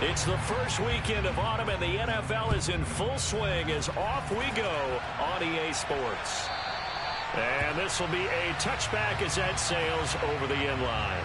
It's the first weekend of autumn, and the NFL is in full swing as off we go on EA Sports. And this will be a touchback as that sails over the end line.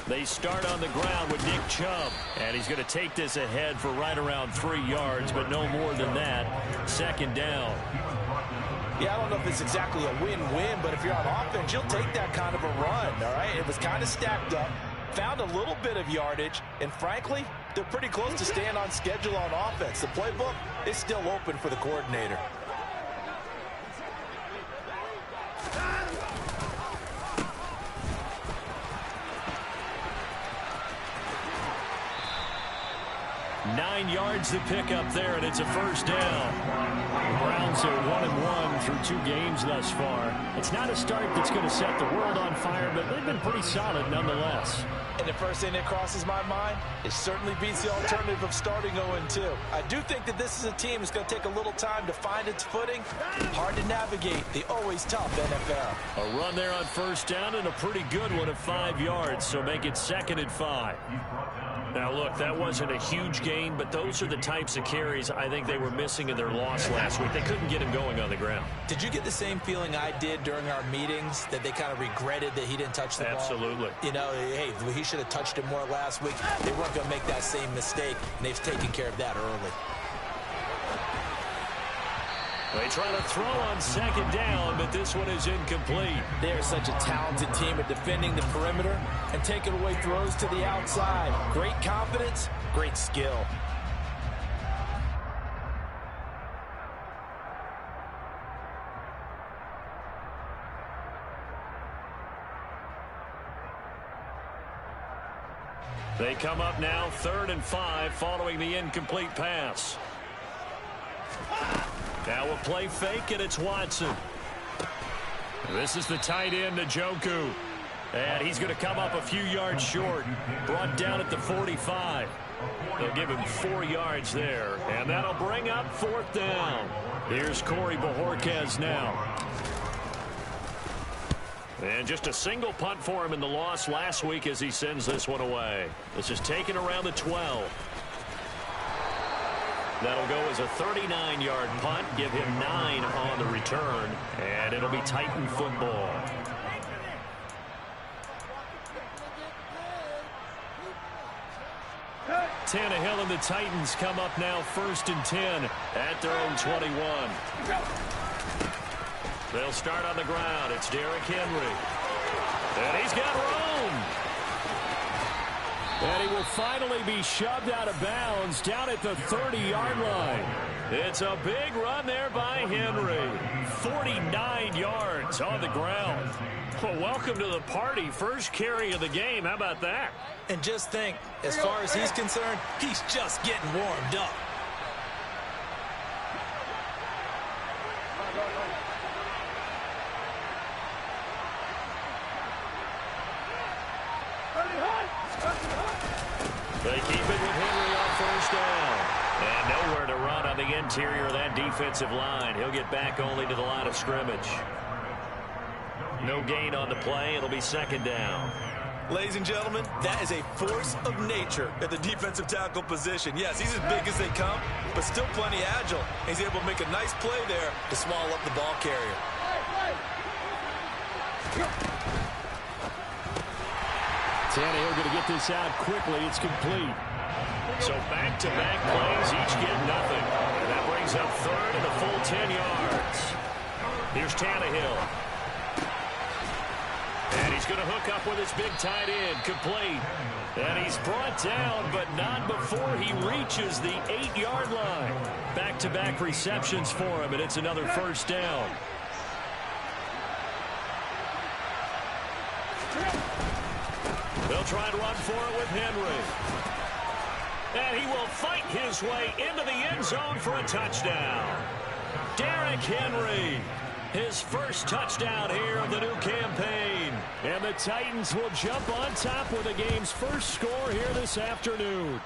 They start on the ground with Nick Chubb, and he's going to take this ahead for right around 3 yards, but no more than that. Second down. Yeah, I don't know if it's exactly a win-win, but if you're on offense, you'll take that kind of a run, all right? It was kind of stacked up, found a little bit of yardage, and frankly, they're pretty close to staying on schedule on offense. The playbook is still open for the coordinator. Nine yards to pick up there, and it's a first down. The Browns are 1-1 through 2 games thus far. It's not a start that's going to set the world on fire, but they've been pretty solid nonetheless. And the first thing that crosses my mind, it certainly beats the alternative of starting 0-2. I do think that this is a team that's going to take a little time to find its footing. Hard to navigate the always tough NFL. A run there on first down and a pretty good one of 5 yards, so make it 2nd and 5. Now, look, that wasn't a huge gain, but those are the types of carries I think they were missing in their loss last week. They couldn't get him going on the ground. Did you get the same feeling I did during our meetings, that they kind of regretted that he didn't touch the ball? Absolutely. You know, hey, he should have touched it more last week. They weren't going to make that same mistake, and they've taken care of that early. They try to throw on second down, but this one is incomplete. They are such a talented team at defending the perimeter and taking away throws to the outside. Great confidence, great skill. They come up now 3rd and 5 following the incomplete pass. Now a play fake, and it's Watson. This is the tight end, Njoku. And he's going to come up a few yards short. Brought down at the 45. They'll give him 4 yards there. And that'll bring up 4th down. Here's Corey Bojorquez now. And just a single punt for him in the loss last week as he sends this one away. This is taken around the 12. That'll go as a 39-yard punt, give him 9 on the return, and it'll be Titan football. Tannehill and the Titans come up now 1st and 10 at their own 21. They'll start on the ground. It's Derrick Henry. And he's got room. And he will finally be shoved out of bounds down at the 30-yard line. It's a big run there by Henry. 49 yards on the ground. Well, welcome to the party. First carry of the game. How about that? And just think, as far as he's concerned, he's just getting warmed up. They keep it with Henry on first down. And nowhere to run on the interior of that defensive line. He'll get back only to the line of scrimmage. No gain on the play. It'll be 2nd down. Ladies and gentlemen, that is a force of nature at the defensive tackle position. Yes, he's as big as they come, but still plenty agile. He's able to make a nice play there to swallow up the ball carrier. Tannehill going to get this out quickly. It's complete. So back-to-back plays, each get nothing. And that brings up 3rd and a full 10 yards. Here's Tannehill. And he's going to hook up with his big tight end, complete. And he's brought down, but not before he reaches the 8-yard line. Back-to-back receptions for him, and it's another first down. They'll try and run for it with Henry. And he will fight his way into the end zone for a touchdown. Derrick Henry, his first touchdown here of the new campaign. And the Titans will jump on top with the game's first score here this afternoon.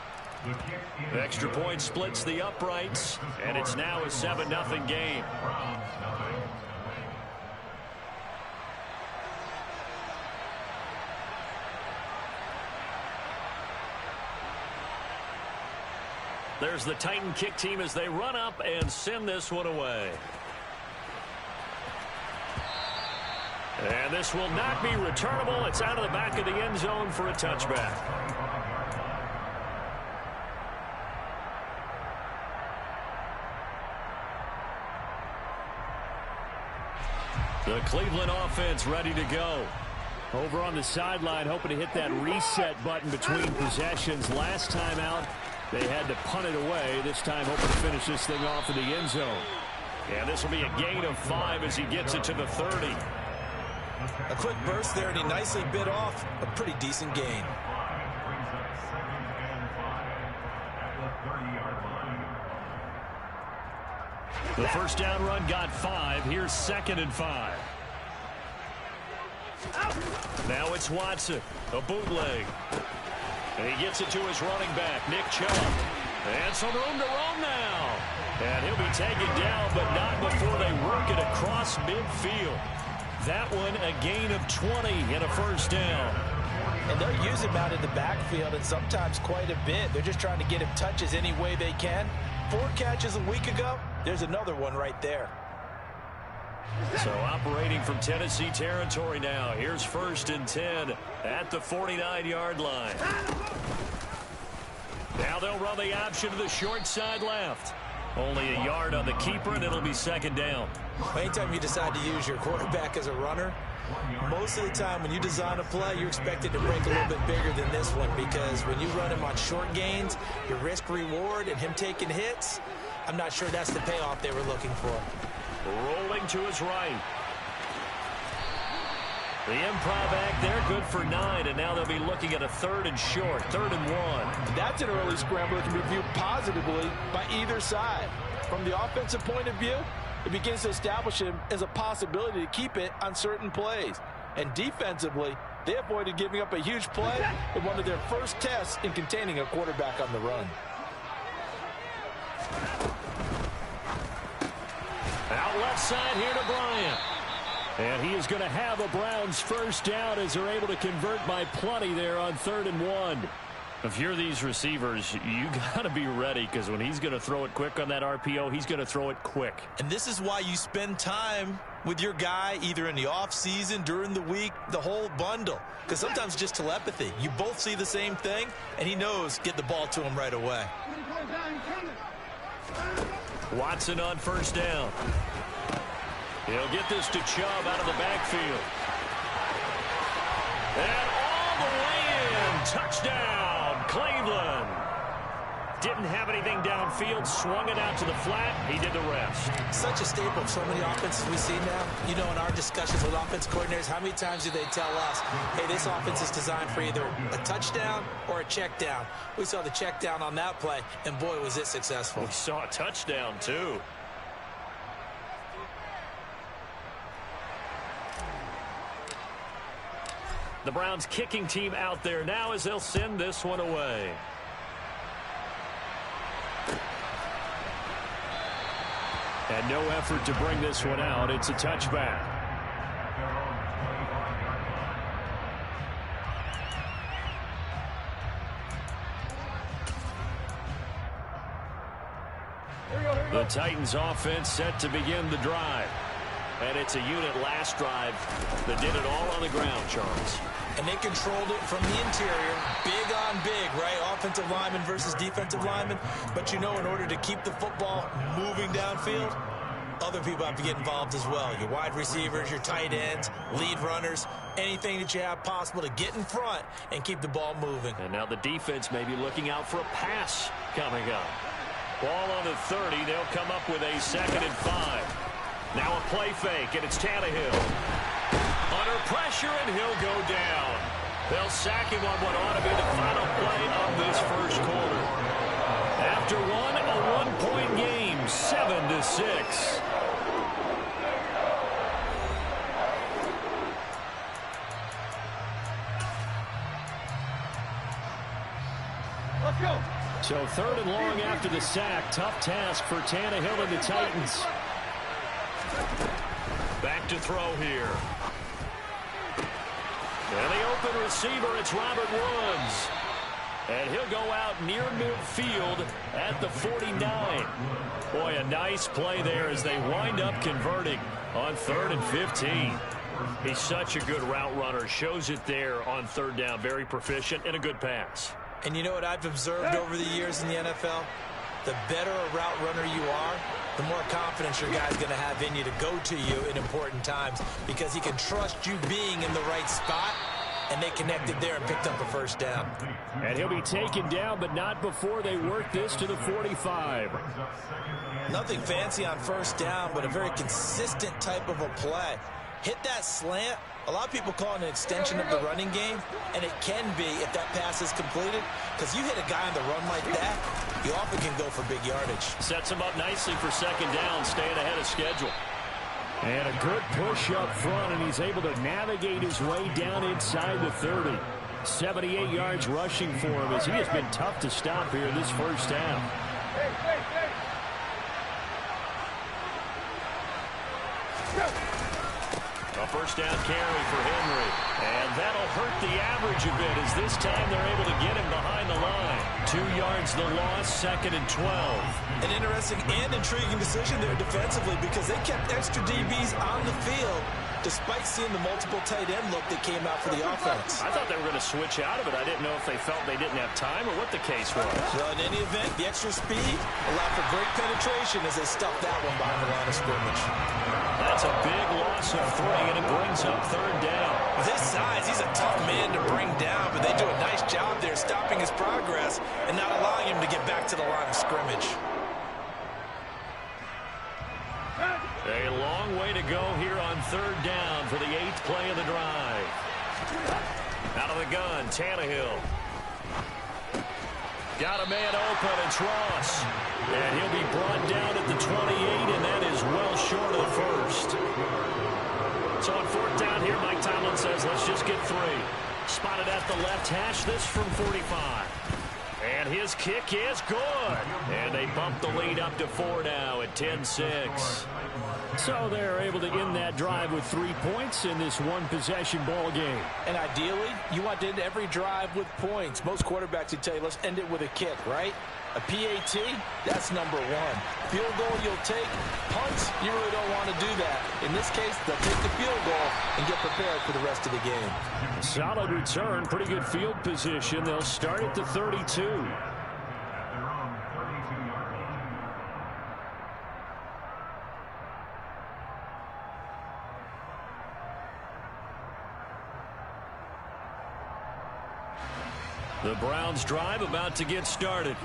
Extra point splits the uprights, and it's now a 7-0 game. There's the Titan kick team as they run up and send this one away. And this will not be returnable. It's out of the back of the end zone for a touchback. The Cleveland offense ready to go. Over on the sideline, hoping to hit that reset button between possessions. Last time out, they had to punt it away. This time, hoping to finish this thing off in the end zone. And this will be a gain of 5 as he gets it to the 30. A quick burst there, and he nicely bit off a pretty decent gain. The first down run got 5. Here's 2nd and 5. Now it's Watson, a bootleg. And he gets it to his running back, Nick Chubb. And some room to roam now. And he'll be taken down, but not before they work it across midfield. That one a gain of 20 and a first down. And they'll use him out in the backfield, and sometimes quite a bit. They're just trying to get him touches any way they can. 4 catches a week ago. There's another one right there. So operating from Tennessee territory now. Here's 1st and 10 at the 49-yard line. Now they'll run the option to the short side left. Only a yard on the keeper, and it'll be 2nd down. Anytime you decide to use your quarterback as a runner, most of the time when you design a play, you're expected to break a little bit bigger than this one, because when you run him on short gains, your risk-reward and him taking hits, I'm not sure that's the payoff they were looking for. Rolling to his right. The improv act there, good for 9, and now they'll be looking at a 3rd and short, 3rd and 1. That's an early scramble that can be viewed positively by either side. From the offensive point of view, it begins to establish him as a possibility to keep it on certain plays. And defensively, they avoided giving up a huge play in one of their first tests in containing a quarterback on the run. Out left side here to Bryant. And he is going to have a Browns first down as they're able to convert by plenty there on 3rd and 1. If you're these receivers, you got to be ready, because when he's going to throw it quick on that RPO, he's going to throw it quick. And this is why you spend time with your guy either in the offseason, during the week, the whole bundle. Because sometimes just telepathy. You both see the same thing, and he knows get the ball to him right away. Watson on first down. He'll get this to Chubb out of the backfield. And all the way in. Touchdown, Cleveland. Didn't have anything downfield, swung it out to the flat. He did the rest. Such a staple of so many offenses we see now. You know, in our discussions with offense coordinators, how many times do they tell us, hey, this offense is designed for either a touchdown or a check down. We saw the check down on that play, and boy, was it successful. We saw a touchdown, too. The Browns kicking team out there now as they'll send this one away. And no effort to bring this one out. It's a touchback. The Titans offense set to begin the drive. And it's a unit last drive that did it all on the ground, Charles. And they controlled it from the interior, big on big, right? Offensive lineman versus defensive lineman. But you know, in order to keep the football moving downfield, other people have to get involved as well. Your wide receivers, your tight ends, lead runners, anything that you have possible to get in front and keep the ball moving. And now the defense may be looking out for a pass coming up. Ball on the 30. They'll come up with a 2nd and 5. Now a play fake, and it's Tannehill. Under pressure, and he'll go down. They'll sack him on what ought to be the final play of this first quarter. After one, a one-point game, 7-6. Let's go. So 3rd and long after the sack. Tough task for Tannehill and the Titans. Back to throw here. And the open receiver, it's Robert Woods. And he'll go out near midfield at the 49. Boy, a nice play there as they wind up converting on 3rd and 15. He's such a good route runner. Shows it there on 3rd down. Very proficient and a good pass. And you know what I've observed over the years in the NFL? The better a route runner you are, the more confidence your guy's going to have in you to go to you in important times because he can trust you being in the right spot, and they connected there and picked up a first down. And he'll be taken down, but not before they work this to the 45. Nothing fancy on first down, but a very consistent type of a play. Hit that slant. A lot of people call it an extension of the running game, and it can be if that pass is completed, because you hit a guy on the run like that, you often can go for big yardage. Sets him up nicely for 2nd down, staying ahead of schedule. And a good push up front, and he's able to navigate his way down inside the 30. 78 yards rushing for him as he has been tough to stop here this first half. A first down carry for Henry. And that'll hurt the average a bit as this time they're able to get him behind the line. 2 yards the loss, 2nd and 12. An interesting and intriguing decision there defensively because they kept extra DBs on the field despite seeing the multiple tight end look that came out for the offense. I thought they were going to switch out of it. I didn't know if they felt they didn't have time or what the case was. Well, in any event, the extra speed allowed for great penetration as they stuffed that one behind the line of scrimmage. That's a big loss of 3, and it brings up 3rd down. With his size, he's a tough man to bring down, but they do a nice job there stopping his progress and not allowing him to get back to the line of scrimmage. A long way to go here on 3rd down for the 8th play of the drive. Out of the gun, Tannehill. Got a man open, it's Ross. And he'll be brought down at the 28, and that is well short of the first. So on 4th down here, Mike Tomlin says, let's just get 3. Spotted at the left hash, this from 45. And his kick is good. And they bump the lead up to 4 now at 10-6. So they're able to end that drive with 3 points in this one-possession ball game. And ideally, you want to end every drive with points. Most quarterbacks would tell you, let's end it with a kick, right? A PAT, that's number 1. Field goal you'll take. Punts, you really don't want to do that. In this case, they'll take the field goal and get prepared for the rest of the game. Solid return, pretty good field position. They'll start at the 32. The Browns drive about to get started.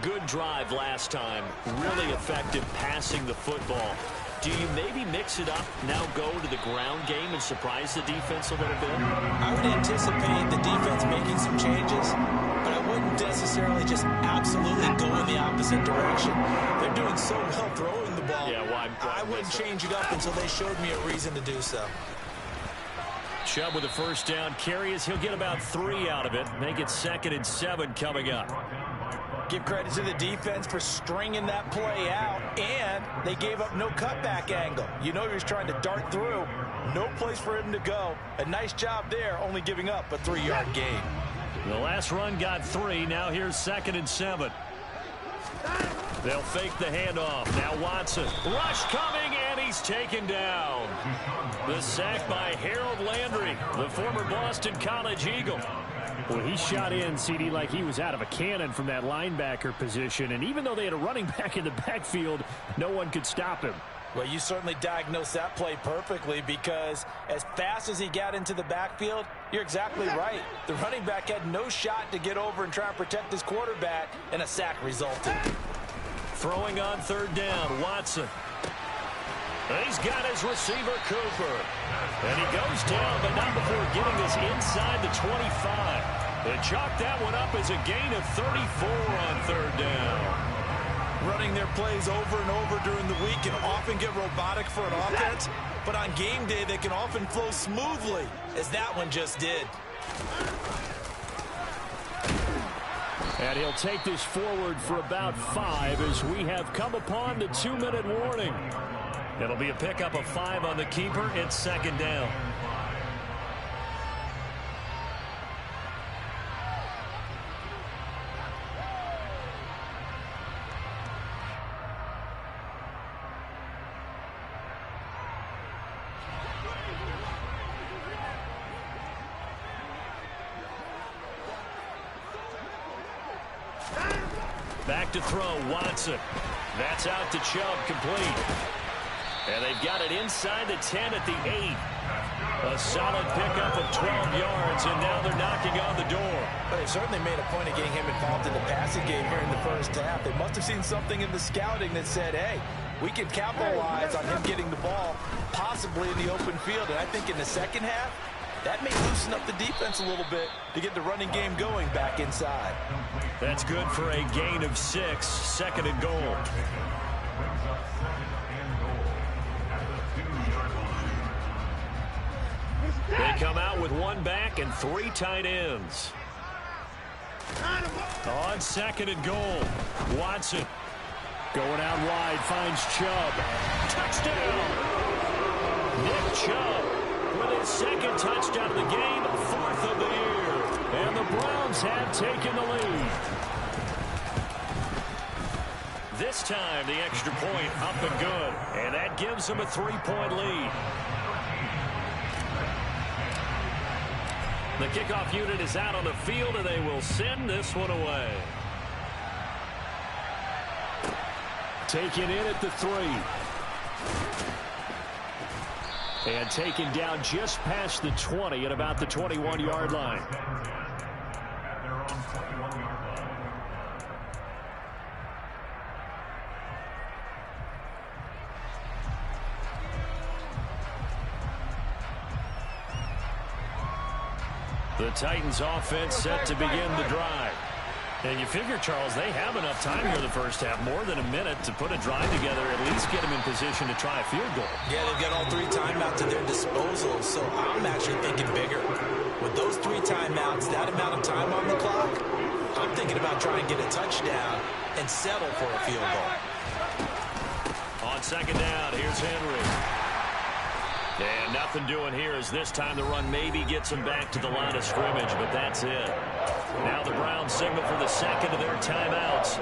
Good drive last time. Really effective passing the football. Do you maybe mix it up, now go to the ground game and surprise the defense a little bit? I would anticipate the defense making some changes, but I wouldn't necessarily just absolutely go in the opposite direction. They're doing so well throwing the ball. Yeah, why I wouldn't change it up until they showed me a reason to do so. Chubb with a first down carry as he'll get about 3 out of it. Make it 2nd and 7 coming up. Give credit to the defense for stringing that play out, and they gave up no cutback angle. You know he was trying to dart through. No place for him to go. A nice job there, only giving up a 3-yard gain. The last run got 3. Now here's 2nd and 7. They'll fake the handoff. Now Watson. Rush coming, and he's taken down. The sack by Harold Landry, the former Boston College Eagle. Well, he shot in, CD, like he was out of a cannon from that linebacker position. And even though they had a running back in the backfield, no one could stop him. Well, you certainly diagnosed that play perfectly because as fast as he got into the backfield, you're exactly right. The running back had no shot to get over and try and protect his quarterback, and a sack resulted. Throwing on 3rd down, Watson. He's got his receiver, Cooper. And he goes down, but not before getting this inside the 25. They chalk that one up as a gain of 34 on third down. Running their plays over and over during the week can often get robotic for an offense, but on game day they can often flow smoothly, as that one just did. And he'll take this forward for about 5 as we have come upon the 2-minute warning. It'll be a pickup of 5 on the keeper. It's second down. Back to throw, Watson. That's out to Chubb, complete. And they've got it inside the 10 at the 8. A solid pickup of 12 yards, and now they're knocking on the door. But they certainly made a point of getting him involved in the passing game here in the first half. They must have seen something in the scouting that said, hey, we can capitalize on him getting the ball, possibly in the open field. And I think in the second half, that may loosen up the defense a little bit to get the running game going back inside. That's good for a gain of 6, second and goal. They come out with 1 back and 3 tight ends. On second and goal, Watson going out wide, finds Chubb. Touchdown! Nick Chubb with his second touchdown of the game, 4th of the year. And the Browns have taken the lead. This time, the extra point up and good. And that gives them a 3-point lead. The kickoff unit is out on the field, and they will send this one away. Taken in at the 3. And taken down just past the 20 at about the 21-yard line. The Titans offense set to begin the drive. And you figure, Charles, they have enough time here in the first half, more than a minute, to put a drive together, at least get them in position to try a field goal. Yeah, they've got all 3 timeouts at their disposal, so I'm actually thinking bigger. With those 3 timeouts, that amount of time on the clock, I'm thinking about trying to get a touchdown and settle for a field goal. On second down, here's Henry. And nothing doing here as this time the run maybe gets them back to the line of scrimmage, but that's it. Now the Browns signal for the second of their timeouts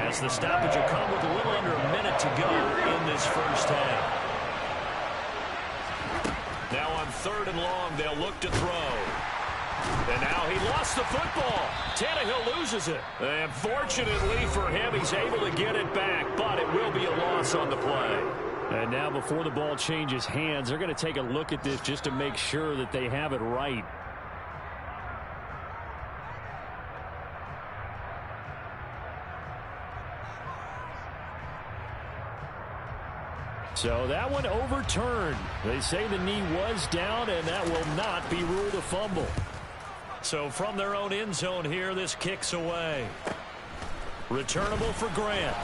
as the stoppage will come with a little under a minute to go in this first half. Now on 3rd and long, they'll look to throw. And now he lost the football. Tannehill loses it. And fortunately for him, he's able to get it back, but it will be a loss on the play. And now before the ball changes hands, they're going to take a look at this just to make sure that they have it right. So that one overturned. They say the knee was down, and that will not be ruled a fumble. So from their own end zone here, this kicks away. Returnable for Grant.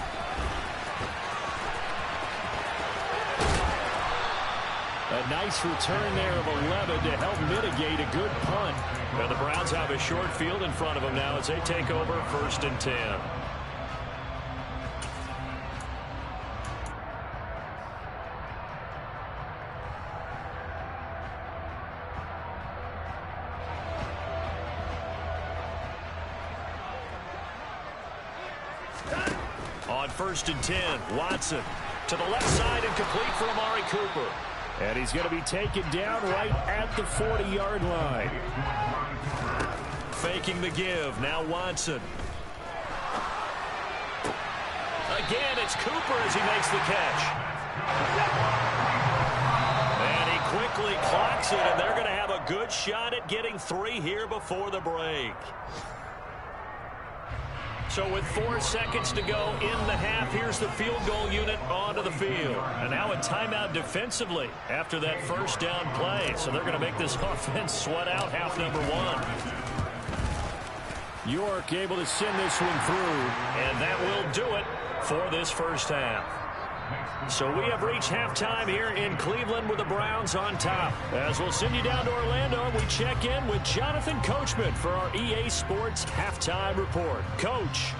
A nice return there of 11 to help mitigate a good punt. And the Browns have a short field in front of them now as they take over 1st and 10. On 1st and 10, Watson to the left side and complete for Amari Cooper. And he's going to be taken down right at the 40-yard line. Faking the give. Now Watson. Again, it's Cooper as he makes the catch. And he quickly clocks it, and they're going to have a good shot at getting 3 here before the break. So with 4 seconds to go in the half, here's the field goal unit onto the field. And now a timeout defensively after that first down play. So they're going to make this offense sweat out half number 1. York able to send this one through, and that will do it for this first half. So we have reached halftime here in Cleveland with the Browns on top. As we'll send you down to Orlando, and we check in with Jonathan Coachman for our EA Sports Halftime Report. Coach.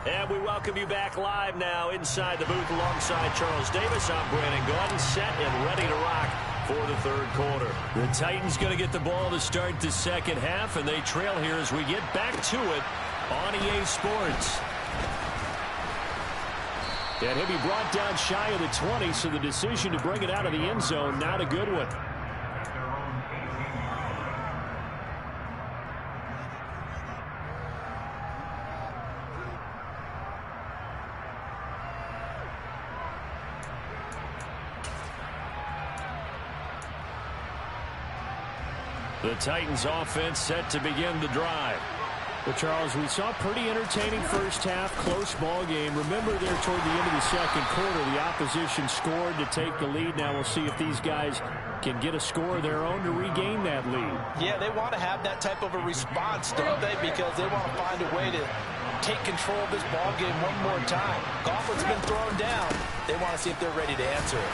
And we welcome you back live now inside the booth alongside Charles Davis. I'm Brandon Gaudin, set and ready to rock for the third quarter. The Titans going to get the ball to start the second half, and they trail here as we get back to it on EA Sports. And he'll be brought down shy of the 20, so the decision to bring it out of the end zone, not a good one. The Titans offense set to begin the drive. Well, Charles, we saw a pretty entertaining first half, close ball game. Remember there toward the end of the second quarter, the opposition scored to take the lead. Now we'll see if these guys can get a score of their own to regain that lead. Yeah, they want to have that type of a response, don't they? Because they want to find a way to take control of this ball game one more time. Gauntlet's been thrown down. They want to see if they're ready to answer it.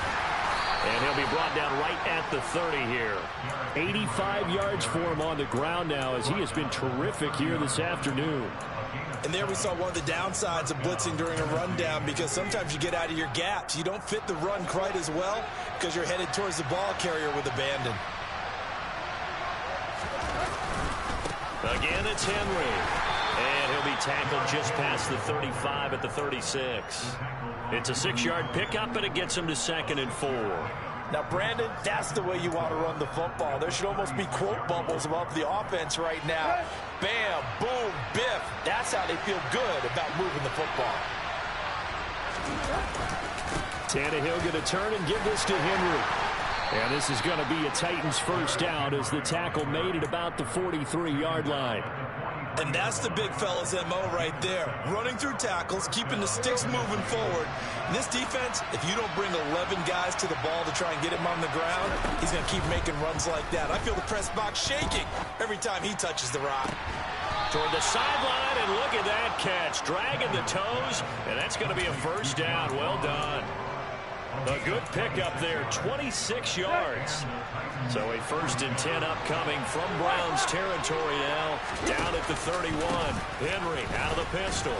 And he'll be brought down right at the 30 here. 85 yards for him on the ground now as he has been terrific here this afternoon. And there we saw one of the downsides of blitzing during a rundown, because sometimes you get out of your gaps. You don't fit the run quite as well because you're headed towards the ball carrier with abandon. Again, it's Henry. And he'll be tackled just past the 35 at the 36. It's a 6-yard pickup, and it gets him to 2nd and 4. Now, Brandon, that's the way you want to run the football. There should almost be quote bubbles above the offense right now. Bam, boom, biff. That's how they feel good about moving the football. Tannehill going to turn and give this to Henry. And this is going to be a Titans first down as the tackle made at about the 43-yard line. And that's the big fella's MO right there. Running through tackles, keeping the sticks moving forward. In this defense, if you don't bring 11 guys to the ball to try and get him on the ground, he's going to keep making runs like that. I feel the press box shaking every time he touches the rock. Toward the sideline, and look at that catch. Dragging the toes, and that's going to be a first down. Well done. A good pickup there, 26 yards. So a 1st and 10 upcoming from Browns territory now, down at the 31. Henry out of the pistol.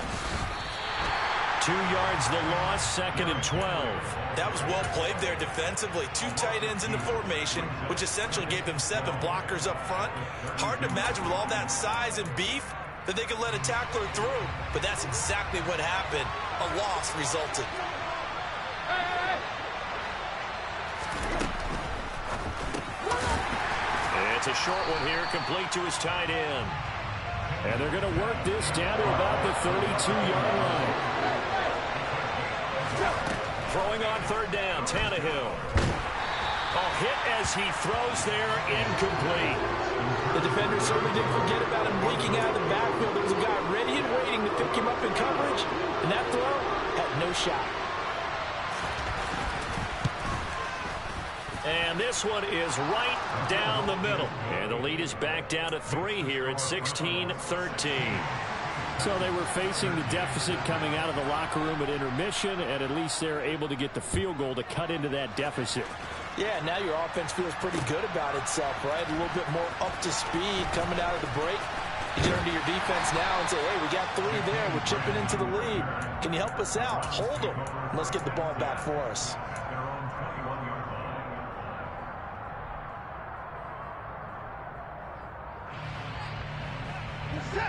2 yards the loss, 2nd and 12. That was well played there defensively. 2 tight ends in the formation, which essentially gave them 7 blockers up front. Hard to imagine with all that size and beef that they could let a tackler through. But that's exactly what happened. A loss resulted. It's a short one here, complete to his tight end. And they're going to work this down to about the 32-yard line. Throwing on 3rd down, Tannehill. A hit as he throws there, incomplete. The defender certainly didn't forget about him leaking out of the backfield. There was a guy ready and waiting to pick him up in coverage, and that throw had no shot. And this one is right down the middle. And the lead is back down to 3 here at 16-13. So they were facing the deficit coming out of the locker room at intermission, and at least they're able to get the field goal to cut into that deficit. Yeah, now your offense feels pretty good about itself, right? A little bit more up to speed coming out of the break. You turn to your defense now and say, hey, we got 3 there. We're chipping into the lead. Can you help us out? Hold them. And let's get the ball back for us.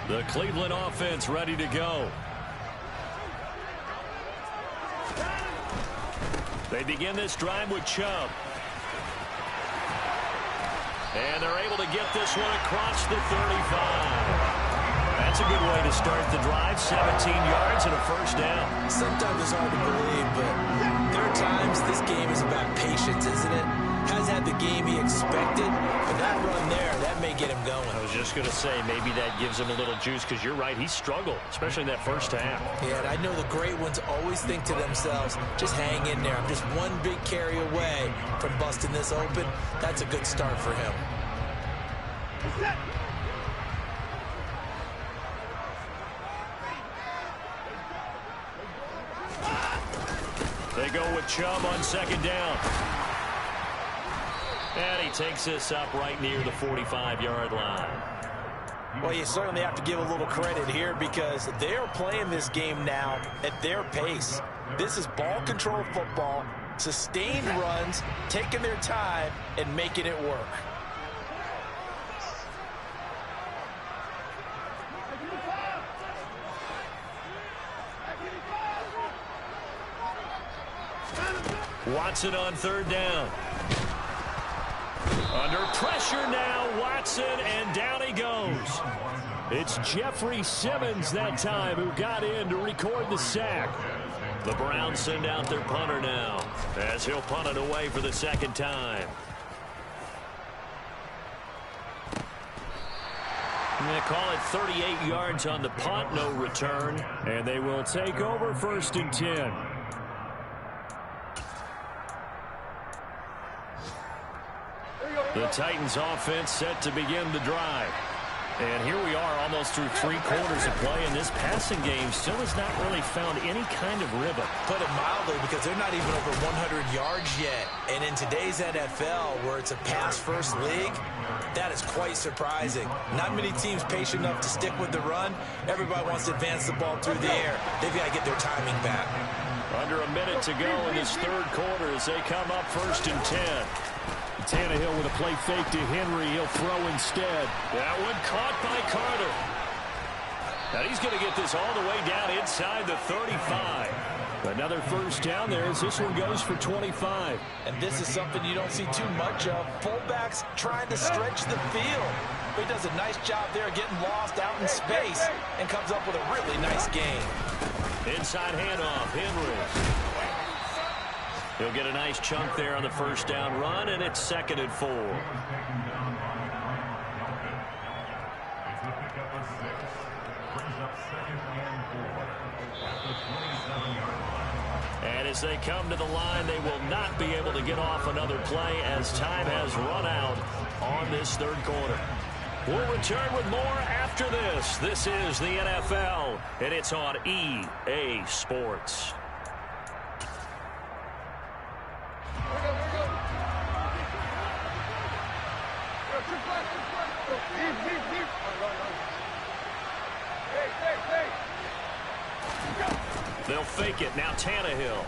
The Cleveland offense ready to go. They begin this drive with Chubb. And they're able to get this one across the 35. That's a good way to start the drive. 17 yards and a first down. Sometimes it's hard to believe, but there are times this game is about patience, isn't it? Has had the game he expected, but that run there, that may get him going. I was just going to say, maybe that gives him a little juice, because you're right, he struggled, especially in that first half. Yeah, and I know the great ones always think to themselves, just hang in there. I'm just one big carry away from busting this open. That's a good start for him. They go with Chubb on second down. And he takes this up right near the 45-yard line. Well, you certainly have to give a little credit here because they're playing this game now at their pace. This is ball control football, sustained runs, taking their time, and making it work. Watson on third down. Under pressure now, Watson, and down he goes. It's Jeffrey Simmons that time who got in to record the sack. The Browns send out their punter now, as he'll punt it away for the second time. They call it 38 yards on the punt, no return, and they will take over first and 10. The Titans offense set to begin the drive. And here we are almost through 3 quarters of play, and this passing game still has not really found any kind of rhythm. Put it mildly, because they're not even over 100 yards yet. And in today's NFL, where it's a pass-first league, that is quite surprising. Not many teams patient enough to stick with the run. Everybody wants to advance the ball through the air. They've got to get their timing back. Under a minute to go in this third quarter as they come up first and 10. Tannehill with a play fake to Henry. He'll throw instead. That one caught by Carter. Now he's going to get this all the way down inside the 35. Another first down there as this one goes for 25. And this is something you don't see too much of. Fullbacks trying to stretch the field. But he does a nice job there getting lost out in space and comes up with a really nice gain. Inside handoff, Henry. He'll get a nice chunk there on the first down run, and it's 2nd and 4. And as they come to the line, they will not be able to get off another play as time has run out on this third quarter. We'll return with more after this. This is the NFL, and it's on EA Sports. They'll fake it. Now Tannehill.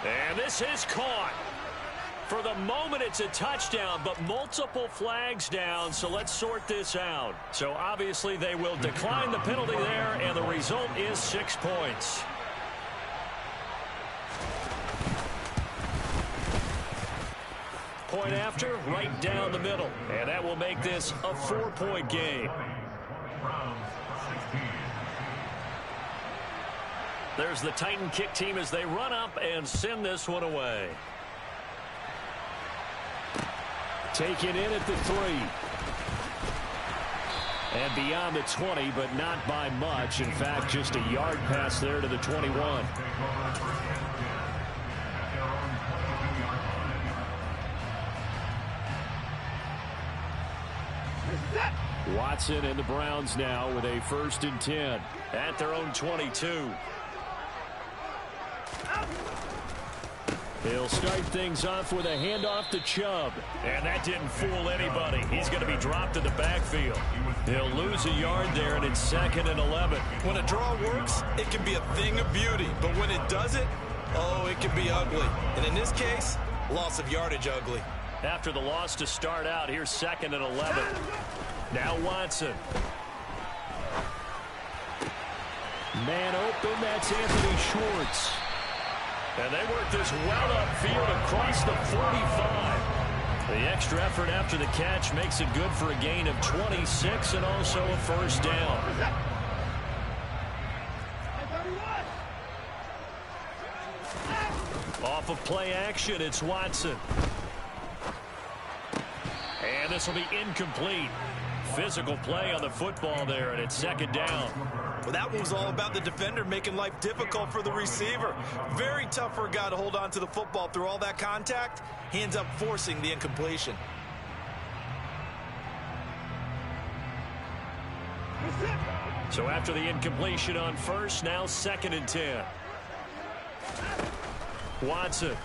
And this is caught. For the moment, it's a touchdown, but multiple flags down, so let's sort this out. So obviously they will decline the penalty there, and the result is 6 points. Point after, right down the middle. And that will make this a 4-point game. There's the Titan kick team as they run up and send this one away. Taken in at the 3. And beyond the 20, but not by much. In fact, just a yard pass there to the 21. Watson and the Browns now with a 1st and 10 at their own 22. He'll start things off with a handoff to Chubb. And that didn't fool anybody. He's going to be dropped in the backfield. He'll lose a yard there, and it's 2nd and 11. When a draw works, it can be a thing of beauty. But when it doesn't, oh, it can be ugly. And in this case, loss of yardage ugly. After the loss to start out, here's 2nd and 11. Now Watson. Man open, that's Anthony Schwartz. And they work this well upfield across the 45. The extra effort after the catch makes it good for a gain of 26 and also a 1st down. Off of play action, it's Watson. And this will be incomplete. Physical play on the football there, and it's second down. Well, that one was all about the defender making life difficult for the receiver. Very tough for a guy to hold on to the football through all that contact. He ends up forcing the incompletion. So after the incompletion on first, now 2nd and 10. Watson.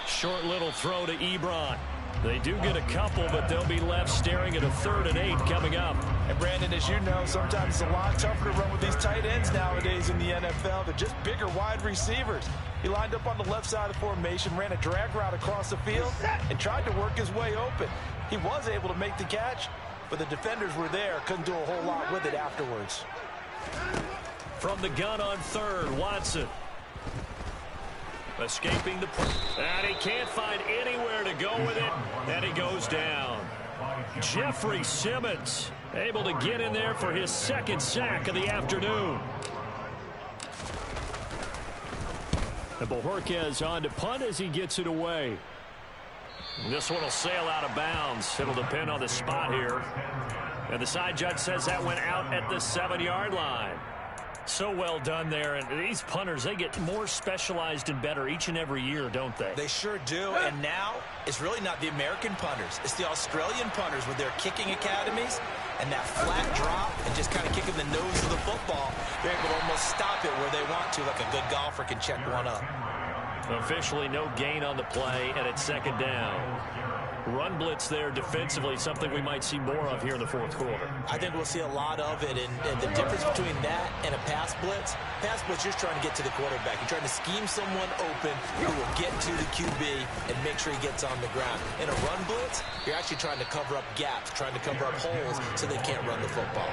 Short little throw to Ebron. They do get a couple, but they'll be left staring at a 3rd and 8 coming up. And Brandon, as you know, sometimes it's a lot tougher to run with these tight ends nowadays in the NFL. They're just bigger wide receivers. He lined up on the left side of the formation, ran a drag route across the field, and tried to work his way open. He was able to make the catch, but the defenders were there, couldn't do a whole lot with it afterwards. From the gun on 3rd, Watson. Escaping the play. And he can't find anywhere to go with it. And he goes down. Jeffrey Simmons able to get in there for his 2nd sack of the afternoon. And Bojorquez on to punt as he gets it away. This one will sail out of bounds. It'll depend on the spot here. And the side judge says that went out at the 7-yard line. So well done there. And these punters, they get more specialized and better each and every year, don't they? They sure do. And now it's really not the American punters. It's the Australian punters with their kicking academies and that flat drop and just kind of kicking the nose of the football. They're able to almost stop it where they want to, like a good golfer can check one up. Officially no gain on the play, and it's 2nd down. Run blitz there defensively, something we might see more of here in the 4th quarter. I think we'll see a lot of it, and the difference between that and a pass blitz, you're just trying to get to the quarterback. You're trying to scheme someone open who will get to the QB and make sure he gets on the ground. In a run blitz, you're actually trying to cover up gaps, trying to cover up holes so they can't run the football.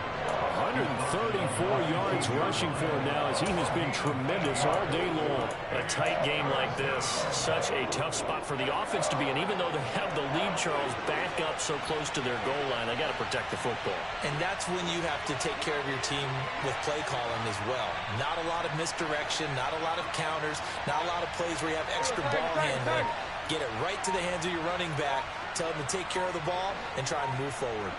134 yards rushing for him now as he has been tremendous all day long. A tight game like this, such a tough spot for the offense to be in, even though they have the lead. Charles, back up so close to their goal line. They got to protect the football. And that's when you have to take care of your team with play calling as well. Not a lot of misdirection, not a lot of counters, not a lot of plays where you have extra ball handling. Get it right to the hands of your running back. Tell him to take care of the ball and try and move forward.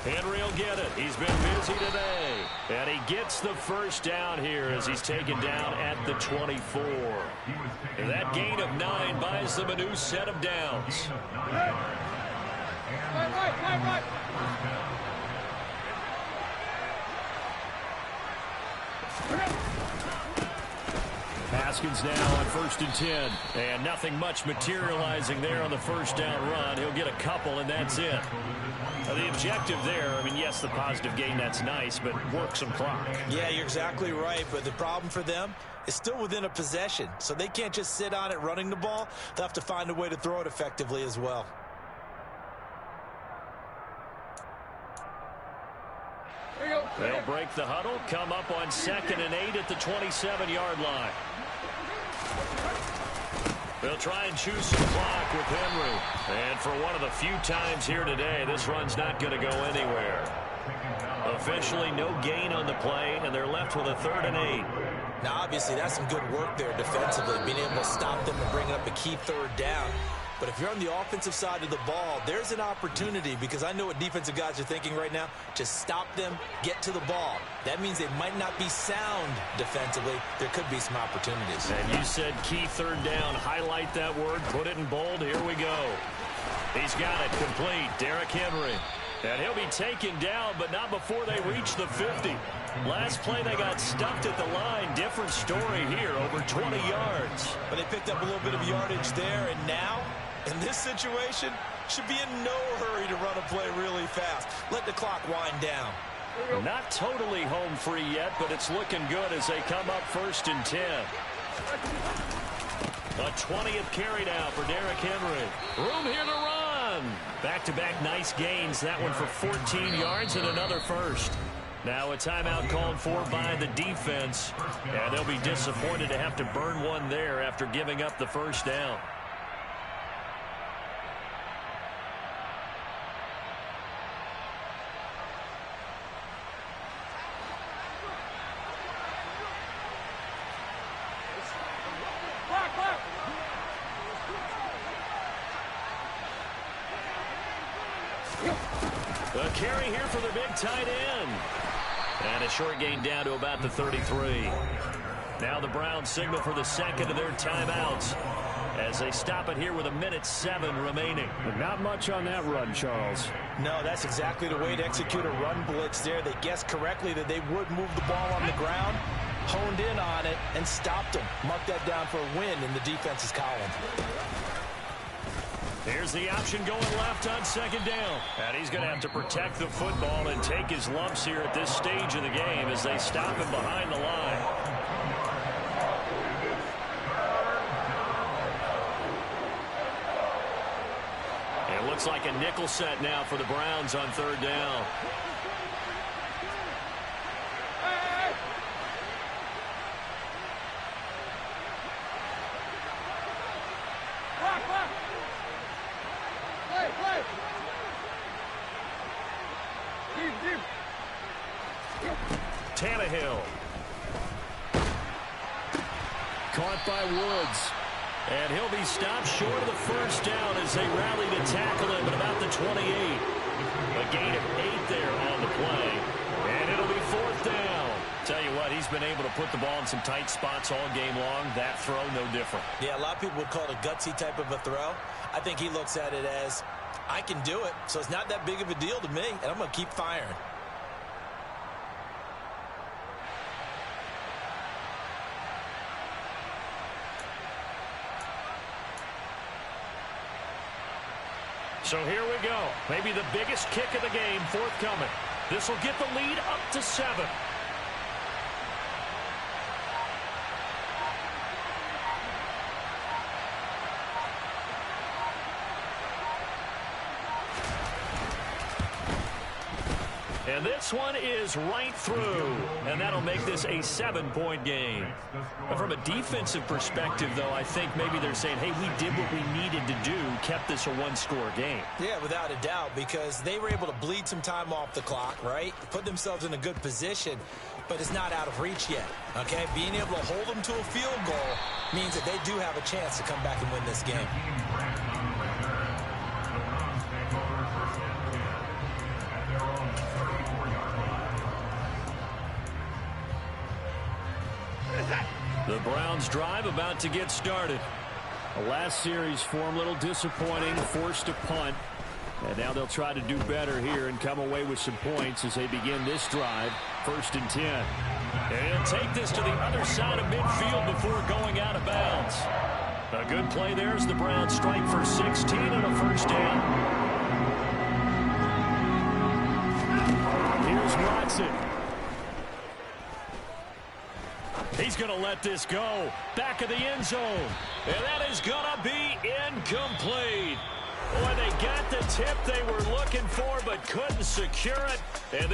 Henry will get it. He's been busy today. And he gets the first down here as he's taken down at the 24. And that gain of 9 buys them a new set of downs. Right. Haskins now on 1st and 10. And nothing much materializing there on the first down run. He'll get a couple, and that's it. The objective there, I mean, yes, the positive gain, that's nice, but work some clock. Yeah, you're exactly right, but the problem for them is still within a possession, so they can't just sit on it running the ball. They'll have to find a way to throw it effectively as well. They'll break the huddle, come up on 2nd and 8 at the 27-yard line. They'll try and choose some clock with Henry. And for one of the few times here today, this run's not going to go anywhere. Officially no gain on the play, and they're left with a 3rd and 8. Now, obviously, that's some good work there defensively, being able to stop them and bring up a key 3rd down. But if you're on the offensive side of the ball, there's an opportunity, because I know what defensive guys are thinking right now. Just stop them, get to the ball. That means they might not be sound defensively. There could be some opportunities. And you said key 3rd down. Highlight that word. Put it in bold. Here we go. He's got it complete. Derrick Henry. And he'll be taken down, but not before they reach the 50. Last play, they got stuffed at the line. Different story here, over 20 yards. But they picked up a little bit of yardage there, and now, in this situation, should be in no hurry to run a play really fast. Let the clock wind down. Not totally home free yet, but it's looking good as they come up 1st and 10. A 20th carry now for Derrick Henry. Room here to run. Back-to-back nice gains. That one for 14 yards and another first. Now a timeout called for by the defense. And they'll be disappointed to have to burn one there after giving up the first down. carry here for the big tight end. And a short gain down to about the 33. Now the Browns signal for the second of their timeouts as they stop it here with 1:07 remaining. But not much on that run, Charles. No, that's exactly the way to execute a run blitz there. They guessed correctly that they would move the ball on the ground, honed in on it, and stopped them. Mark that down for a win in the defense's column. Here's the option going left on second down. And he's going to have to protect the football and take his lumps here at this stage of the game as they stop him behind the line. It looks like a nickel set now for the Browns on third down. Tannehill. Caught by Woods. And he'll be stopped short of the first down as they rally to tackle him at about the 28. A gain of 8 there on the play. And it'll be fourth down. Tell you what, he's been able to put the ball in some tight spots all game long. That throw, no different. Yeah, a lot of people would call it a gutsy type of a throw. I think he looks at it as, I can do it, so it's not that big of a deal to me, and I'm going to keep firing. So here we go. Maybe the biggest kick of the game forthcoming. This will get the lead up to 7. And this one is right through. And that'll make this a 7-point game. But from a defensive perspective, though, I think maybe they're saying, hey, we did what we needed to do, kept this a one-score game. Yeah, without a doubt, because they were able to bleed some time off the clock, right? Put themselves in a good position, but it's not out of reach yet, okay? Being able to hold them to a field goal means that they do have a chance to come back and win this game. The Browns drive about to get started. The last series form a little disappointing, forced a punt. And now they'll try to do better here and come away with some points as they begin this drive. 1st and 10. And he'll take this to the other side of midfield before going out of bounds. A good play there as the Browns strike for 16 and a first down. Here's Watson. He's going to let this go. Back of the end zone. And that is going to be incomplete. Boy, they got the tip they were looking for but couldn't secure it. And